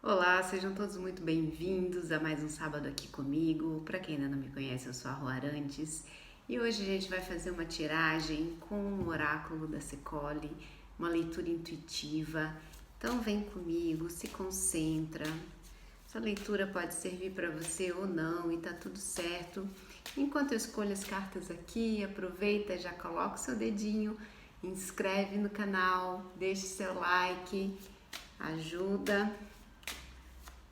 Olá, sejam todos muito bem-vindos a mais um sábado aqui comigo. Para quem ainda não me conhece, eu sou a Rô Arantes e hoje a gente vai fazer uma tiragem com o oráculo da Secole, uma leitura intuitiva. Então vem comigo, se concentra. Essa leitura pode servir para você ou não e tá tudo certo. Enquanto eu escolho as cartas aqui, aproveita, já coloca o seu dedinho, inscreve no canal, deixe seu like, ajuda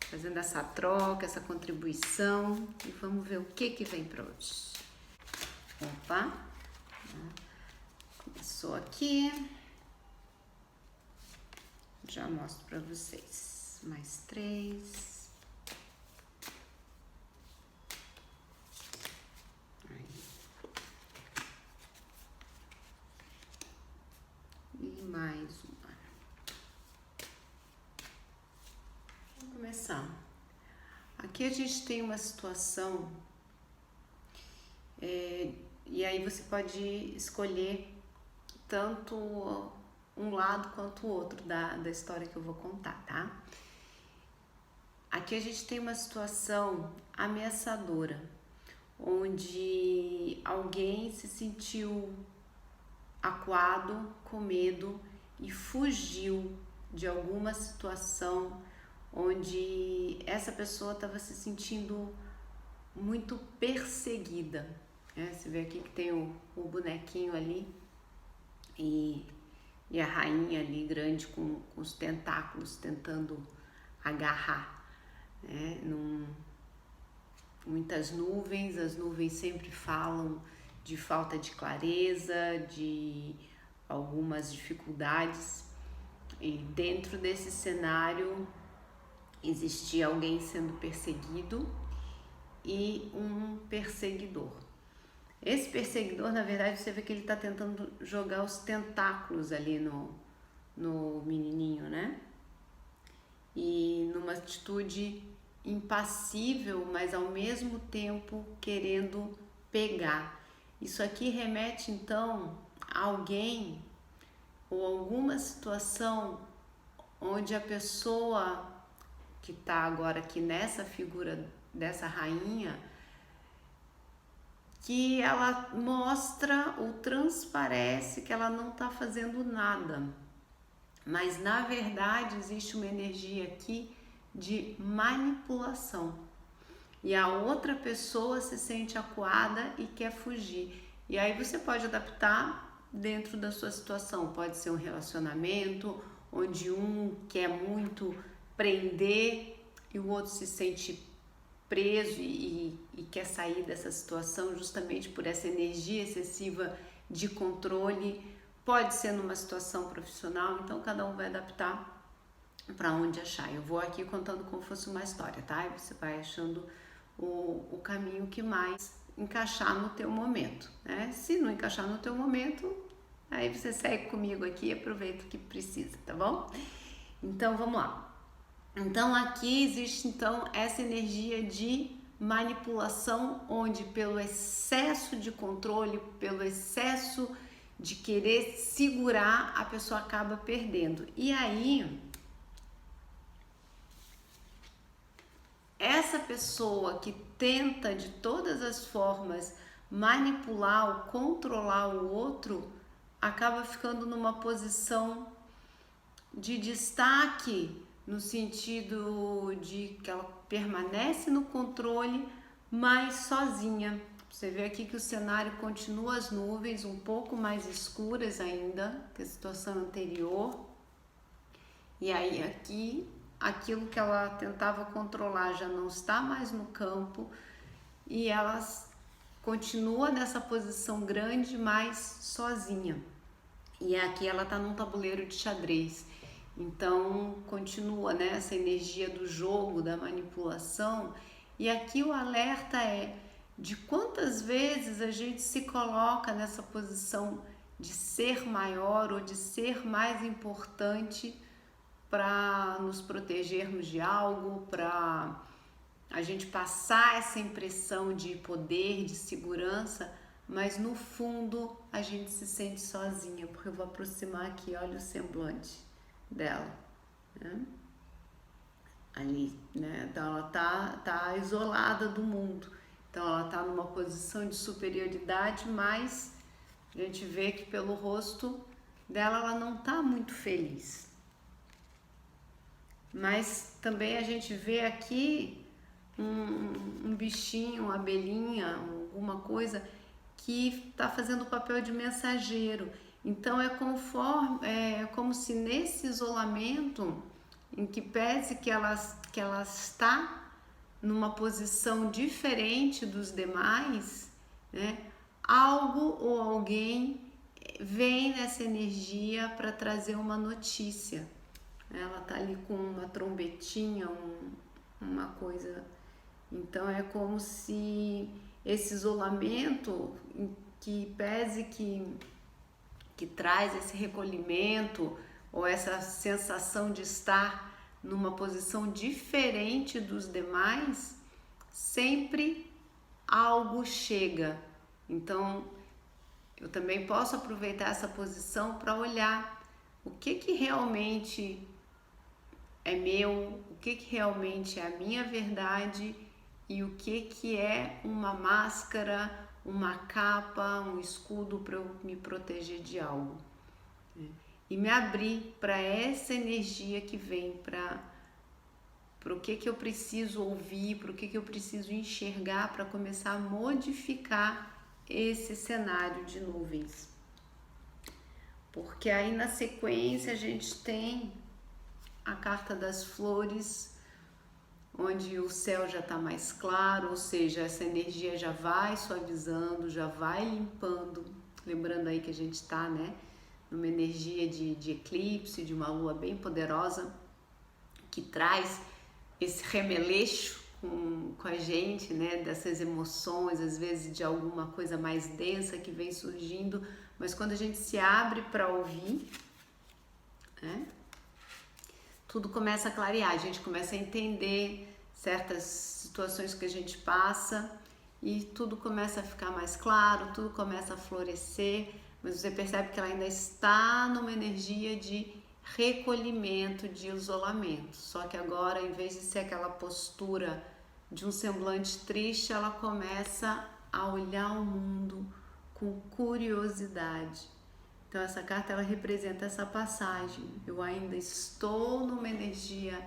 fazendo essa troca, essa contribuição e vamos ver o que vem para hoje. Opa, começou aqui, já mostro para vocês. Mais 3. Aí. E mais uma. Vamos começar. Aqui a gente tem uma situação e aí você pode escolher tanto um lado quanto o outro da história que eu vou contar, tá? Aqui a gente tem uma situação ameaçadora, onde alguém se sentiu acuado, com medo e fugiu de alguma situação onde essa pessoa estava se sentindo muito perseguida. Você vê aqui que tem o bonequinho ali e a rainha ali grande com os tentáculos tentando agarrar. Muitas nuvens, as nuvens sempre falam de falta de clareza, de algumas dificuldades, e dentro desse cenário existia alguém sendo perseguido e um perseguidor. Esse perseguidor, na verdade, você vê que ele está tentando jogar os tentáculos ali no menininho, né? E numa atitude impassível, mas ao mesmo tempo querendo pegar. Isso aqui remete então a alguém ou alguma situação onde a pessoa que está agora aqui nessa figura dessa rainha, que ela mostra ou transparece que ela não está fazendo nada, mas na verdade existe uma energia aqui de manipulação e a outra pessoa se sente acuada e quer fugir. E aí você pode adaptar dentro da sua situação. Pode ser um relacionamento onde um quer muito prender e o outro se sente preso e quer sair dessa situação justamente por essa energia excessiva de controle. Pode ser numa situação profissional, então cada um vai adaptar para onde achar. Eu vou aqui contando como fosse uma história, tá? E você vai achando o caminho que mais encaixar no teu momento, né? Se não encaixar no teu momento, aí você segue comigo aqui e aproveita o que precisa, tá bom? Então vamos lá. Então aqui existe então essa energia de manipulação, onde pelo excesso de controle, pelo excesso de querer segurar, a pessoa acaba perdendo. E aí essa pessoa que tenta de todas as formas manipular ou controlar o outro acaba ficando numa posição de destaque, no sentido de que ela permanece no controle, mas sozinha. Você vê aqui que o cenário continua as nuvens um pouco mais escuras ainda que a situação anterior. E aí aqui, aquilo que ela tentava controlar já não está mais no campo e ela continua nessa posição grande, mas sozinha. E aqui ela está num tabuleiro de xadrez. Então continua, né, essa energia do jogo, da manipulação. E aqui o alerta é de quantas vezes a gente se coloca nessa posição de ser maior ou de ser mais importante para nos protegermos de algo, para a gente passar essa impressão de poder, de segurança, mas no fundo a gente se sente sozinha, porque eu vou aproximar aqui, olha o semblante dela, né? ali, né? Então ela tá isolada do mundo. Então ela tá numa posição de superioridade, mas a gente vê que pelo rosto dela ela não tá muito feliz. Mas também a gente vê aqui um bichinho, uma abelhinha, alguma coisa que está fazendo o papel de mensageiro. Então é como se nesse isolamento, em que pese que ela está numa posição diferente dos demais, né, algo ou alguém vem nessa energia para trazer uma notícia. Ela tá ali com uma trombetinha, uma coisa. Então é como se esse isolamento, que pese que traz esse recolhimento ou essa sensação de estar numa posição diferente dos demais, sempre algo chega. Então eu também posso aproveitar essa posição para olhar o que realmente é meu, o que realmente é a minha verdade e o que é uma máscara, uma capa, um escudo para eu me proteger de algo. E me abrir para essa energia que vem, para o que eu preciso ouvir, para o que eu preciso enxergar para começar a modificar esse cenário de nuvens. Porque aí na sequência a gente tem a carta das flores, onde o céu já está mais claro, ou seja, essa energia já vai suavizando, já vai limpando. Lembrando aí que a gente está, né, numa energia de eclipse, de uma lua bem poderosa, que traz esse remeleixo com a gente, né, dessas emoções, às vezes de alguma coisa mais densa que vem surgindo, mas quando a gente se abre para ouvir, né, tudo começa a clarear, a gente começa a entender certas situações que a gente passa e tudo começa a ficar mais claro, tudo começa a florescer, mas você percebe que ela ainda está numa energia de recolhimento, de isolamento. Só que agora, em vez de ser aquela postura de um semblante triste, ela começa a olhar o mundo com curiosidade. Então essa carta ela representa essa passagem. Eu ainda estou numa energia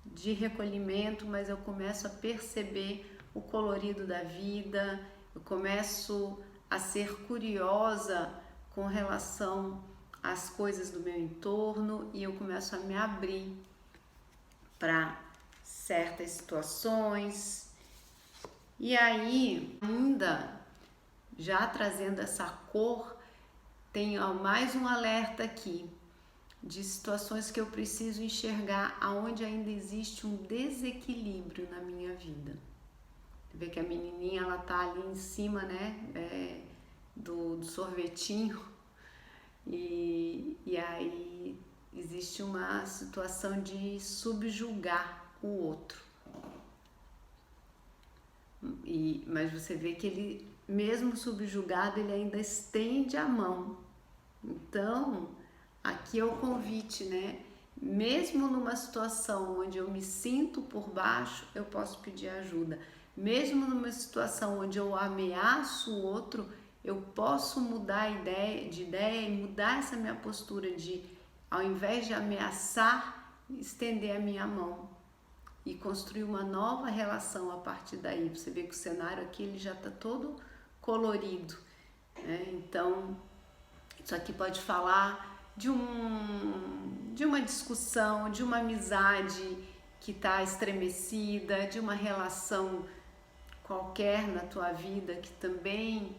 de recolhimento, mas eu começo a perceber o colorido da vida, eu começo a ser curiosa com relação às coisas do meu entorno e eu começo a me abrir para certas situações. E aí, ainda já trazendo essa cor, tem mais um alerta aqui de situações que eu preciso enxergar aonde ainda existe um desequilíbrio na minha vida. Você vê que a menininha ela tá ali em cima, né, do sorvetinho e aí existe uma situação de subjugar o outro. Mas você vê que ele, mesmo subjugado, ele ainda estende a mão. Então, aqui é o convite, né? Mesmo numa situação onde eu me sinto por baixo, eu posso pedir ajuda. Mesmo numa situação onde eu ameaço o outro, eu posso mudar de ideia e mudar essa minha postura de, ao invés de ameaçar, estender a minha mão e construir uma nova relação a partir daí. Você vê que o cenário aqui ele já está todo colorido, né? Então, isso aqui pode falar de uma discussão, de uma amizade que está estremecida, de uma relação qualquer na tua vida que também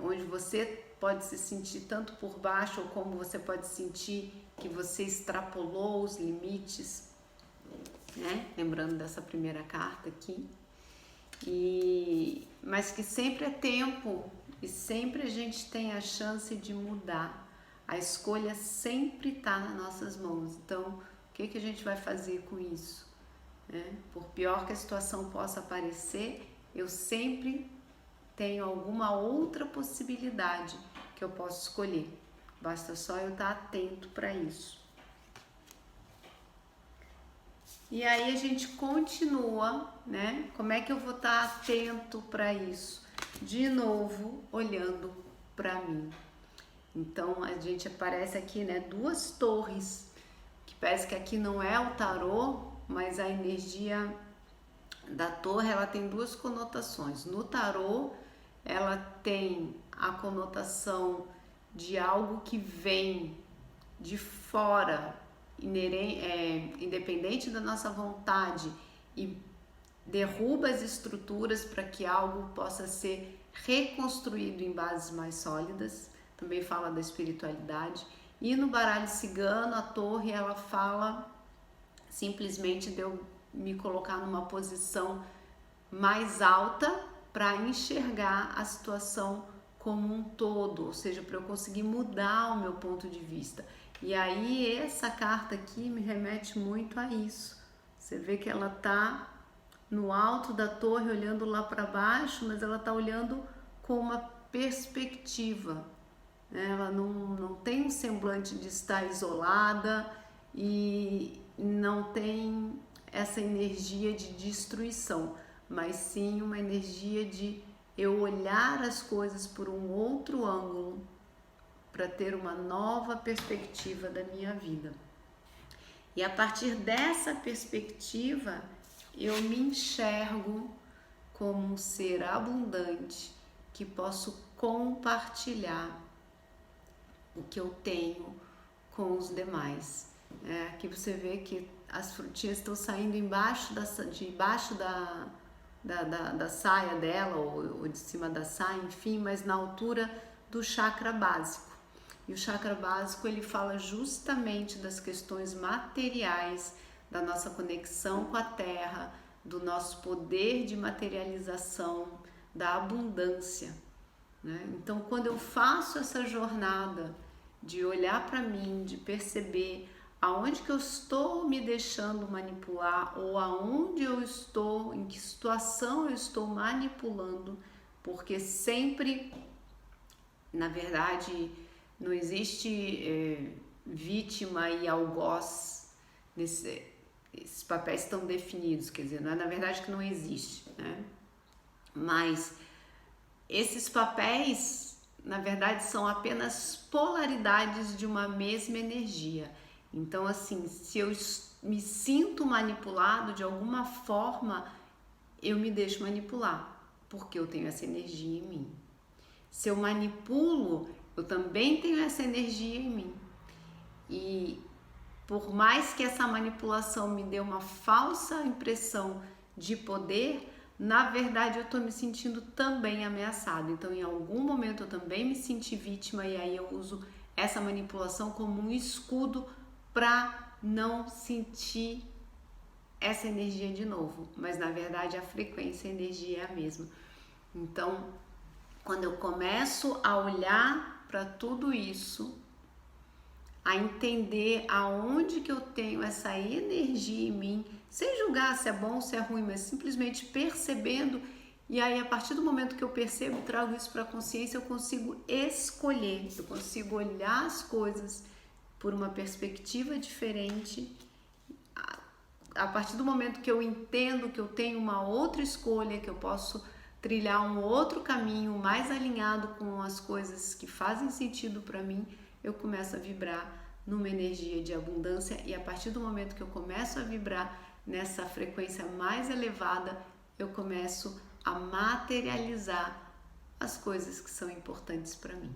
onde você pode se sentir tanto por baixo ou como você pode sentir que você extrapolou os limites, né? Lembrando dessa primeira carta aqui, mas que sempre é tempo e sempre a gente tem a chance de mudar. A escolha sempre está nas nossas mãos. Então, o que a gente vai fazer com isso? Por pior que a situação possa parecer, eu sempre tenho alguma outra possibilidade que eu posso escolher. Basta só eu estar atento para isso. E aí a gente continua, né? Como é que eu vou estar atento para isso? De novo, olhando para mim. Então a gente aparece aqui, né? Duas torres, que parece que aqui não é o tarô, mas a energia da torre, ela tem duas conotações. No tarô, ela tem a conotação de algo que vem de fora, independente da nossa vontade, e derruba as estruturas para que algo possa ser reconstruído em bases mais sólidas. Também fala da espiritualidade. E no baralho cigano, a torre, ela fala simplesmente de eu me colocar numa posição mais alta para enxergar a situação como um todo, ou seja, para eu conseguir mudar o meu ponto de vista. E aí essa carta aqui me remete muito a isso. Você vê que ela tá no alto da torre olhando lá para baixo, mas ela tá olhando com uma perspectiva. Ela não tem um semblante de estar isolada e não tem essa energia de destruição, mas sim uma energia de eu olhar as coisas por um outro ângulo para ter uma nova perspectiva da minha vida. E a partir dessa perspectiva, eu me enxergo como um ser abundante que posso compartilhar o que eu tenho com os demais. Aqui você vê que as frutinhas estão saindo debaixo da saia dela ou de cima da saia, enfim, mas na altura do chakra básico. E o chakra básico, ele fala justamente das questões materiais, da nossa conexão com a terra, do nosso poder de materialização, da abundância, né? Então, quando eu faço essa jornada de olhar para mim, de perceber aonde que eu estou me deixando manipular ou aonde eu estou, em que situação eu estou manipulando, porque sempre, na verdade, não existe vítima e algoz, esses papéis estão definidos, quer dizer, não é na verdade que não existe, né? Mas esses papéis, na verdade, são apenas polaridades de uma mesma energia. Então, assim, se eu me sinto manipulado de alguma forma, eu me deixo manipular, porque eu tenho essa energia em mim. Se eu manipulo, eu também tenho essa energia em mim. E por mais que essa manipulação me dê uma falsa impressão de poder, na verdade eu estou me sentindo também ameaçado. Então, em algum momento eu também me senti vítima e aí eu uso essa manipulação como um escudo para não sentir essa energia de novo. Mas na verdade a frequência, a energia é a mesma. Então, quando eu começo a olhar para tudo isso, a entender aonde que eu tenho essa energia em mim, sem julgar se é bom ou se é ruim, mas simplesmente percebendo, e aí a partir do momento que eu percebo, trago isso para a consciência, eu consigo escolher, eu consigo olhar as coisas por uma perspectiva diferente. A partir do momento que eu entendo que eu tenho uma outra escolha, que eu posso trilhar um outro caminho mais alinhado com as coisas que fazem sentido para mim, eu começo a vibrar numa energia de abundância, e a partir do momento que eu começo a vibrar nessa frequência mais elevada, eu começo a materializar as coisas que são importantes para mim.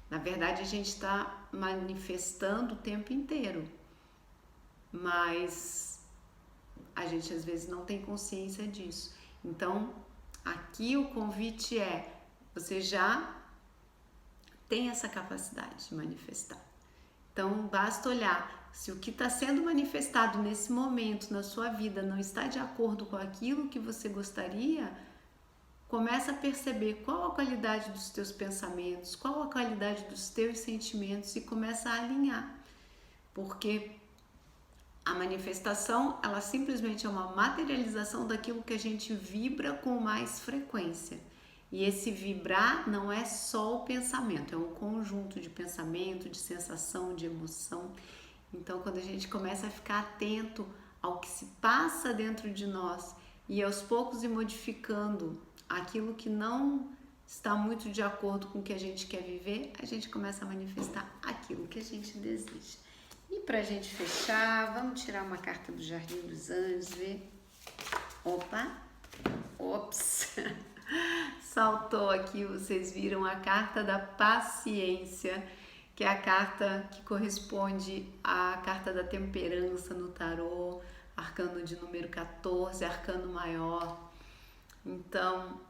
Na verdade, a gente está manifestando o tempo inteiro, mas a gente às vezes não tem consciência disso. Então, aqui o convite é: você já tem essa capacidade de manifestar. Então, basta olhar se o que está sendo manifestado nesse momento na sua vida não está de acordo com aquilo que você gostaria. Começa a perceber qual a qualidade dos teus pensamentos, qual a qualidade dos teus sentimentos e começa a alinhar. Porque a manifestação, ela simplesmente é uma materialização daquilo que a gente vibra com mais frequência. E esse vibrar não é só o pensamento, é um conjunto de pensamento, de sensação, de emoção. Então, quando a gente começa a ficar atento ao que se passa dentro de nós e aos poucos ir modificando aquilo que não está muito de acordo com o que a gente quer viver, a gente começa a manifestar aquilo que a gente deseja. E pra gente fechar, vamos tirar uma carta do Jardim dos Anjos, ver. Opa! Ops! Saltou aqui, vocês viram a carta da paciência, que é a carta que corresponde à carta da temperança no tarô, arcano de número 14, arcano maior. Então,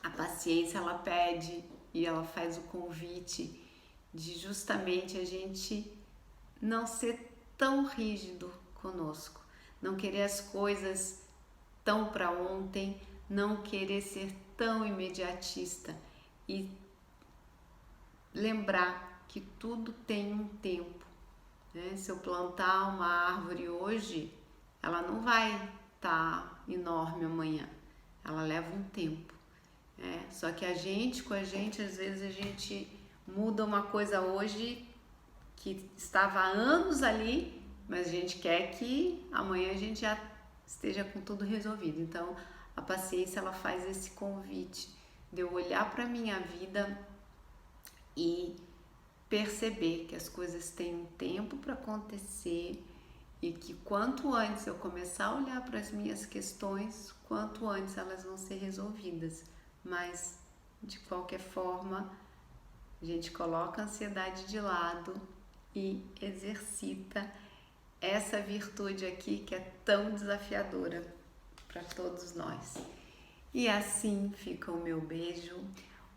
a paciência, ela pede e ela faz o convite de justamente a gente não ser tão rígido conosco, não querer as coisas tão para ontem, não querer ser tão imediatista e lembrar que tudo tem um tempo, né? Se eu plantar uma árvore hoje, ela não vai estar enorme amanhã, ela leva um tempo. Só que com a gente, às vezes a gente muda uma coisa hoje que estava há anos ali, mas a gente quer que amanhã a gente já esteja com tudo resolvido. Então, a paciência, ela faz esse convite de eu olhar para a minha vida e perceber que as coisas têm um tempo para acontecer e que quanto antes eu começar a olhar para as minhas questões, quanto antes elas vão ser resolvidas. Mas, de qualquer forma, a gente coloca a ansiedade de lado e exercita essa virtude aqui que é tão desafiadora para todos nós. E assim fica o meu beijo,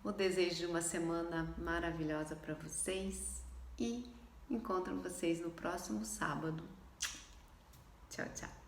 o desejo de uma semana maravilhosa para vocês e encontro vocês no próximo sábado. Tchau, tchau.